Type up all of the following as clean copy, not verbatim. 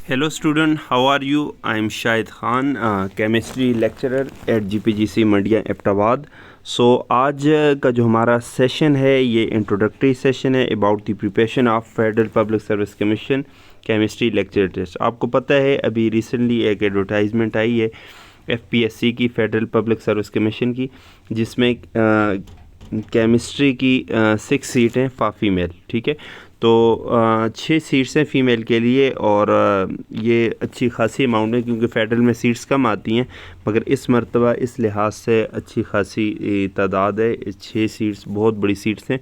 Hello student, how are you? I am Shahid Khan, chemistry lecturer at GPGC मंडिया एबटाबाद। आज का जो हमारा session है ये इंट्रोडक्टरी सेशन है about the preparation of federal public service commission chemistry lecturer test. आपको पता है अभी रिसेंटली एक एडवर्टाइजमेंट आई है FPSC की, फेडरल पब्लिक सर्विस कमीशन की, जिसमें केमिस्ट्री की 6 सीट हैं फॉर फीमेल। ठीक है, तो 6 सीट्स हैं फ़ीमेल के लिए और ये अच्छी खासी अमाउंट है क्योंकि फ़ेडरल में सीट्स कम आती हैं, मगर इस मरतबा इस लिहाज से अच्छी खासी तादाद है। 6 सीट्स बहुत बड़ी सीट्स हैं,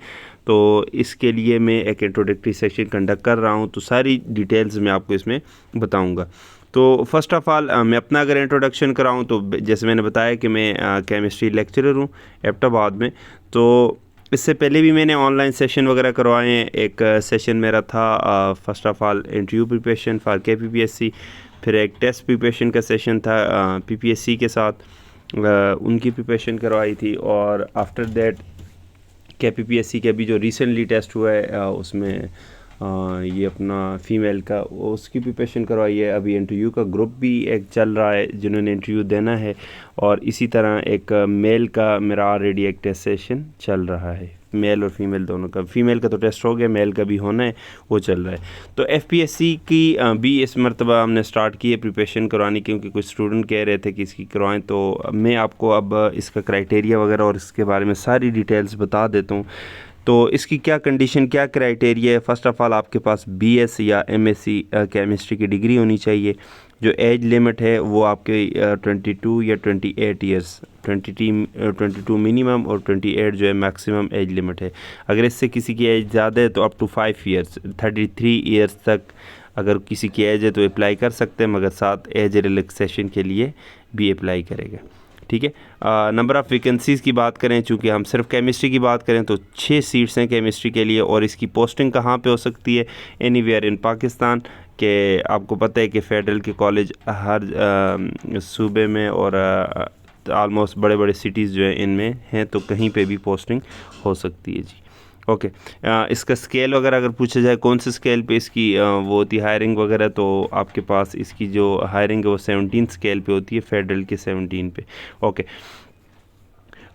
तो इसके लिए मैं एक इंट्रोडक्टरी सेशन कंडक्ट कर रहा हूँ, तो सारी डिटेल्स मैं आपको इसमें बताऊँगा। तो फ़र्स्ट ऑफ़ ऑल मैं अपना अगर इंट्रोडक्शन कराऊँ तो जैसे मैंने बताया कि मैं केमिस्ट्री लेक्चरर हूँ एबटाबाद में। तो इससे पहले भी मैंने ऑनलाइन सेशन वगैरह करवाए हैं। एक सेशन मेरा था first of all interview preparation for KPPSC, फिर एक टेस्ट प्रिपरेशन का सेशन था PPSC के साथ, उनकी प्रिपरेशन करवाई थी। और आफ्टर दैट KPPSC का भी जो रिसेंटली टेस्ट हुआ है उसमें ये अपना फ़ीमेल का उसकी प्रिपरेशन करवाई है। अभी इंटरव्यू का ग्रुप भी एक चल रहा है जिन्होंने इंटरव्यू देना है, और इसी तरह एक मेल का मेरा ऑलरेडी एक टेस्ट सेशन चल रहा है, मेल और फीमेल दोनों का। फ़ीमेल का तो टेस्ट हो गया, मेल का भी होना है, वो चल रहा है। तो FPSC की भी इस मरतबा हमने स्टार्ट की है प्रिपरेशन करवानी, क्योंकि कुछ स्टूडेंट कह रहे थे कि इसकी करवाएं। तो मैं आपको अब इसका क्राइटेरिया वगैरह और इसके बारे में सारी डिटेल्स बता देता हूँ। तो इसकी क्या कंडीशन, क्या क्राइटेरिया है। फ़र्स्ट ऑफ़ ऑल आपके पास BS या MSc केमिस्ट्री की डिग्री होनी चाहिए। जो एज लिमिट है वो आपके 22 या 28 ईयर्स, 22 मिनिमम और 28 जो है मैक्सिमम एज लिमिट है। अगर इससे किसी की एज ज़्यादा है तो अप टू 5 ईयर्स, 33 ईयर्स तक अगर किसी की एज है तो अप्लाई कर सकते हैं, मगर साथ एज रिलैक्सेशन के लिए भी अप्लाई करेगा। ठीक है, नंबर ऑफ़ वैकेंसीज़ की बात करें, चूँकि हम सिर्फ केमिस्ट्री की बात करें तो 6 सीट्स हैं केमिस्ट्री के लिए। और इसकी पोस्टिंग कहाँ पे हो सकती है? एनीवेयर इन पाकिस्तान के। आपको पता है कि फ़ेडरल के कॉलेज हर सूबे में और आलमोस्ट बड़े बड़े सिटीज़ जो हैं इनमें हैं, तो कहीं पे भी पोस्टिंग हो सकती है जी। ओके, इसका स्केल वगैरह अगर पूछा जाए कौन से स्केल पे इसकी वो होती है हायरिंग वगैरह, तो आपके पास इसकी जो हायरिंग है वो 17 स्केल पे होती है, फेडरल के 17 पे। ओके,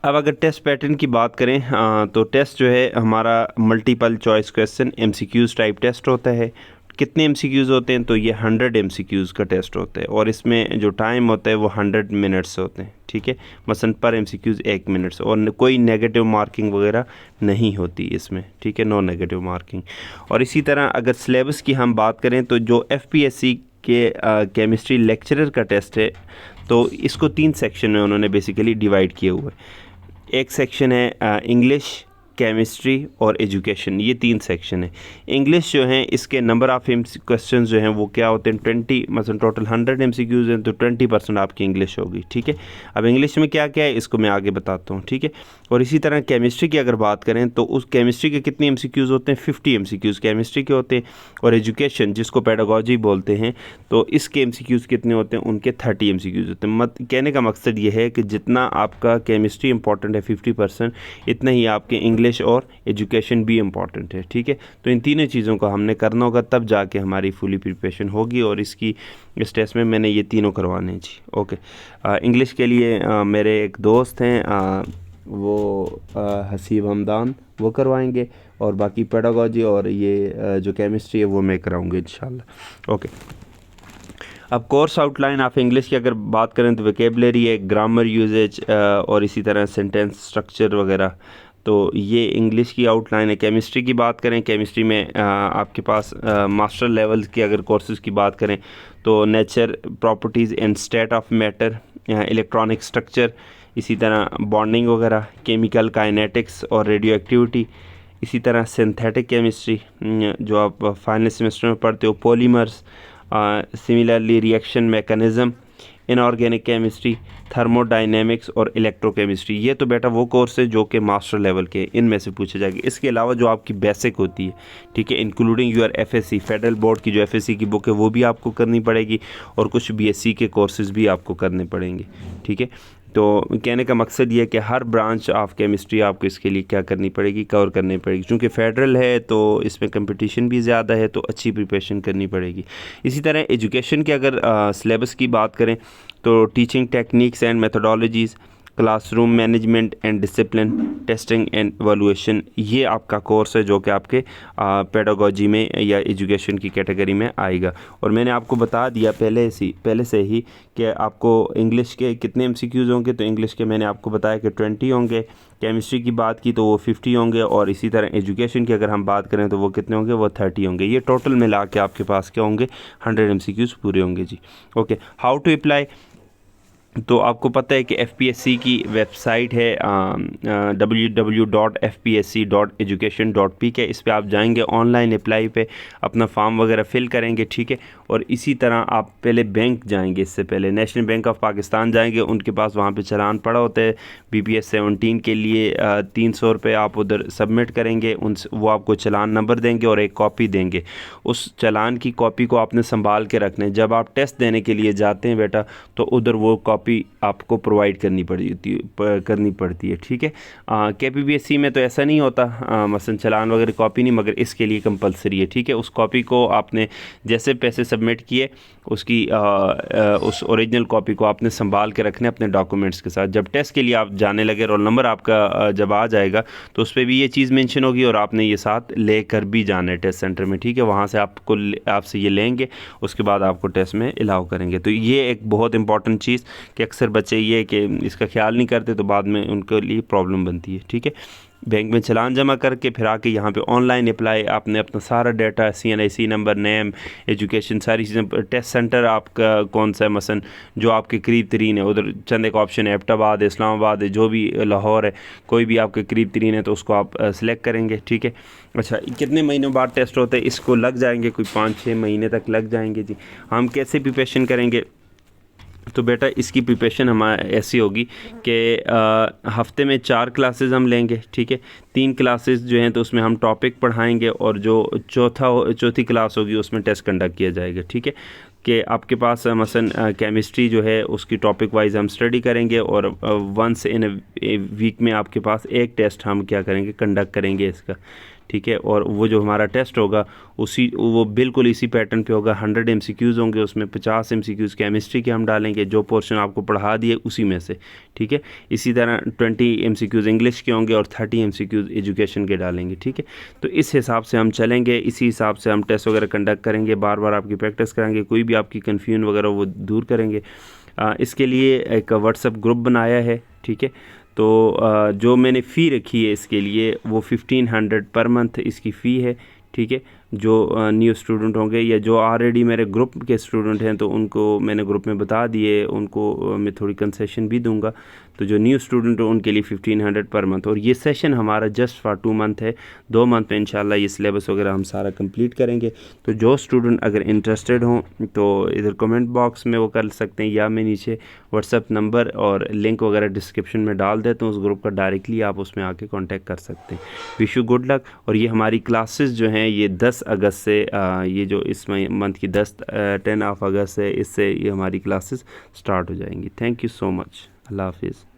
अब अगर टेस्ट पैटर्न की बात करें तो टेस्ट जो है हमारा multiple choice question MCQs type test होता है। कितने MCQs होते हैं? तो ये 100 MCQs का टेस्ट होता है, और इसमें जो टाइम होता है वो 100 मिनट्स होते हैं। ठीक है, मसलन पर MCQs 1 मिनट से, और कोई नेगेटिव मार्किंग वगैरह नहीं होती इसमें। ठीक है, नो नेगेटिव मार्किंग। और इसी तरह अगर सिलेबस की हम बात करें तो जो FPSC के केमिस्ट्री लेक्चरर का टेस्ट है, तो इसको 3 सेक्शन में उन्होंने बेसिकली डिवाइड किए हुए हैं। एक सेक्शन है इंग्लिश, केमिस्ट्री और एजुकेशन, ये 3 सेक्शन है। इंग्लिश जो है इसके नंबर ऑफ़ क्वेश्चन जो हैं वो क्या होते हैं 20, मतलब टोटल 100 MCQs हैं, तो 20% आपकी इंग्लिश होगी। ठीक है, अब इंग्लिश में क्या क्या है इसको मैं आगे बताता हूँ। ठीक है, और इसी तरह केमिस्ट्री की अगर बात करें तो उस केमिस्ट्री के कितने MCQs होते हैं? 50 MCQs केमिस्ट्री के होते हैं। और एजुकेशन जिसको पेडागोजी बोलते हैं, तो इसके MCQs कितने होते हैं? उनके 30 MCQs होते हैं। कहने का मकसद ये है कि जितना आपका केमिस्ट्री इंपॉर्टेंट है 50%, इतना ही आपके इंग्लिश और एजुकेशन भी इम्पॉर्टेंट है। ठीक है, तो इन तीनों चीज़ों को हमने करना होगा, तब जाके हमारी फुली प्रिपरेशन होगी। और इस टेस्ट में मैंने ये तीनों करवाने हैं जी। ओके, इंग्लिश के लिए मेरे एक दोस्त हैं वो हसीब हमदान, वो करवाएंगे, और बाकी पेडागोजी और ये जो केमिस्ट्री है वो मैं कराऊंगा इंशाल्लाह। ओके, अब कोर्स आउटलाइन ऑफ इंग्लिश की अगर बात करें तो वोकैबुलरी है, ग्रामर यूजेज और इसी तरह सेंटेंस स्ट्रक्चर वगैरह, तो ये इंग्लिश की आउटलाइन है। केमिस्ट्री की बात करें, केमिस्ट्री में आपके पास मास्टर लेवल की अगर कोर्सेज़ की बात करें तो nature, properties and state of matter, electronic structure, इसी तरह बॉन्डिंग वगैरह, केमिकल काइनेटिक्स और रेडियो एक्टिविटी, इसी तरह सिंथेटिक केमिस्ट्री जो आप फाइनल सेमेस्टर में पढ़ते हो, polymers, similarly reaction mechanism, inorganic chemistry, thermodynamics और इलेक्ट्रोकेमिस्ट्री। ये तो बेटा वो कोर्स है जो कि मास्टर लेवल के इनमें से पूछे जाएंगे। इसके अलावा जो आपकी बेसिक होती है, ठीक है, including your FSC, federal board की जो FSC की बुक है वो भी आपको करनी पड़ेगी, और कुछ BSc के कोर्सेज़ भी आपको करने पड़ेंगे। ठीक है, तो कहने का मकसद ये है कि हर ब्रांच ऑफ केमिस्ट्री आपको इसके लिए क्या करनी पड़ेगी, कवर करनी पड़ेगी। चूँकि फेडरल है तो इसमें कंपटीशन भी ज़्यादा है, तो अच्छी प्रिपरेशन करनी पड़ेगी। इसी तरह एजुकेशन के अगर सिलेबस की बात करें तो teaching techniques and methodologies, classroom management and discipline, testing and evolution, ये आपका कोर्स है जो कि आपके पेडागोजी में या एजुकेशन की कैटेगरी में आएगा। और मैंने आपको बता दिया पहले से ही कि आपको इंग्लिश के कितने एमसीक्यूज़ होंगे। तो इंग्लिश के मैंने आपको बताया कि 20 होंगे, केमिस्ट्री की बात की तो वो 50 होंगे, और इसी तरह एजुकेशन की अगर हम बात करें तो वो कितने होंगे, वो 30 होंगे। ये टोटल मिला के आपके पास क्या होंगे, 100 एमसीक्यूज़ पूरे होंगे जी। ओके, हाउ टू अप्लाई, तो आपको पता है कि एफपीएससी की वेबसाइट है www.fpsc.education.pk। इस पे आप जाएंगे, ऑनलाइन अप्लाई पे अपना फॉर्म वगैरह फ़िल करेंगे, ठीक है। और इसी तरह आप पहले बैंक जाएंगे, इससे पहले नेशनल बैंक ऑफ पाकिस्तान जाएंगे, उनके पास वहाँ पे चालान पड़ा होता है BPS 17 के लिए 300 रुपये आप उधर सबमिट करेंगे। वो आपको चालान नंबर देंगे और एक कॉपी देंगे। उस चालान की कॉपी को आपने संभाल के रखना है। जब आप टेस्ट देने के लिए जाते हैं बेटा, तो उधर वो कॉपी आपको प्रोवाइड करनी पड़ती है, ठीक है। KPPSC में तो ऐसा नहीं होता, मसलन चालान वगैरह कॉपी नहीं, मगर इसके लिए कंपलसरी है, ठीक है। उस कॉपी को आपने जैसे पैसे सबमिट किए, उसकी उस ओरिजिनल कॉपी को आपने संभाल के रखना है अपने डॉक्यूमेंट्स के साथ। जब टेस्ट के लिए आप जाने लगे, रोल नंबर आपका जब आ जाएगा तो उस पर भी ये चीज़ मेंशन होगी, और आपने ये साथ लेकर भी जाना है टेस्ट सेंटर में, ठीक है। वहाँ से आपसे ये लेंगे, उसके बाद आपको टेस्ट में अलाउ करेंगे। तो ये एक बहुत इंपॉर्टेंट चीज़ कि अक्सर बच्चे ये कि इसका ख्याल नहीं करते, तो बाद में उनके लिए प्रॉब्लम बनती है, ठीक है। बैंक में चालान जमा करके फिर आके यहाँ पे ऑनलाइन अप्लाई, आपने अपना सारा data, CNIC number, name, education, सारी चीज़ें, टेस्ट सेंटर आपका कौन सा है, मसलन जो आपके करीब तरीन है, उधर चंद एक ऑप्शन है, एबटाबाद है, इस्लामाबाद है, जो भी, लाहौर है, कोई भी आपके करीब तरीन है, तो उसको आप सेलेक्ट करेंगे, ठीक है। अच्छा, कितने महीनों बाद टेस्ट होते हैं, इसको लग जाएंगे कोई 5-6 महीने तक लग जाएंगे जी। हम कैसे प्रिपरेशन करेंगे, तो बेटा इसकी प्रिपरेशन हमारी ऐसी होगी कि हफ्ते में 4 क्लासेस हम लेंगे, ठीक है। 3 क्लासेस जो हैं तो उसमें हम टॉपिक पढ़ाएंगे, और जो चौथी क्लास होगी उसमें टेस्ट कंडक्ट किया जाएगा, ठीक है। कि आपके पास मसलन केमिस्ट्री जो है उसकी टॉपिक वाइज हम स्टडी करेंगे, और वंस इन ए वीक में आपके पास एक टेस्ट हम क्या करेंगे, कंडक्ट करेंगे इसका, ठीक है। और वो जो हमारा टेस्ट होगा वो बिल्कुल इसी पैटर्न पे होगा। 100 MCQs होंगे, उसमें 50 MCQs केमिस्ट्री के हम डालेंगे, जो पोर्शन आपको पढ़ा दिए उसी में से, ठीक है। इसी तरह 20 MCQs इंग्लिश के होंगे, और 30 MCQs एजुकेशन के डालेंगे, ठीक है। तो इस हिसाब से हम चलेंगे, इसी हिसाब से हम टेस्ट वगैरह कंडक्ट करेंगे, बार बार आपकी प्रैक्टिस करेंगे, कोई भी आपकी कन्फ्यूजन वगैरह वो दूर करेंगे। इसके लिए एक व्हाट्सएप ग्रुप बनाया है, ठीक है। तो जो मैंने फ़ी रखी है इसके लिए वो 1500 पर मंथ इसकी फ़ी है, ठीक है। जो न्यू स्टूडेंट होंगे या जो ऑलरेडी मेरे ग्रुप के स्टूडेंट हैं तो उनको मैंने ग्रुप में बता दिए, उनको मैं थोड़ी कंसेशन भी दूंगा। तो जो न्यू स्टूडेंट हो उनके लिए 1500 पर मंथ। और ये सेशन हमारा जस्ट फॉर 2 मंथ है, 2 मंथ में इंशाल्लाह ये सिलेबस वगैरह हम सारा कंप्लीट करेंगे। तो जो स्टूडेंट अगर इंटरेस्टेड हों तो इधर कमेंट बॉक्स में वो कर सकते हैं, या मैं नीचे व्हाट्सएप नंबर और लिंक वगैरह डिस्क्रिप्शन में डाल देता हूँ उस ग्रुप का, डायरेक्टली आप उसमें आके कॉन्टैक्ट कर सकते हैं। Wish you good luck. और ये हमारी क्लासेस जो हैं ये 10 अगस्त से, ये जो इस मंथ की 10 ऑफ अगस्त है, इससे ये हमारी क्लासेस स्टार्ट हो जाएंगी। Thank you so much. Allah हाफिज़।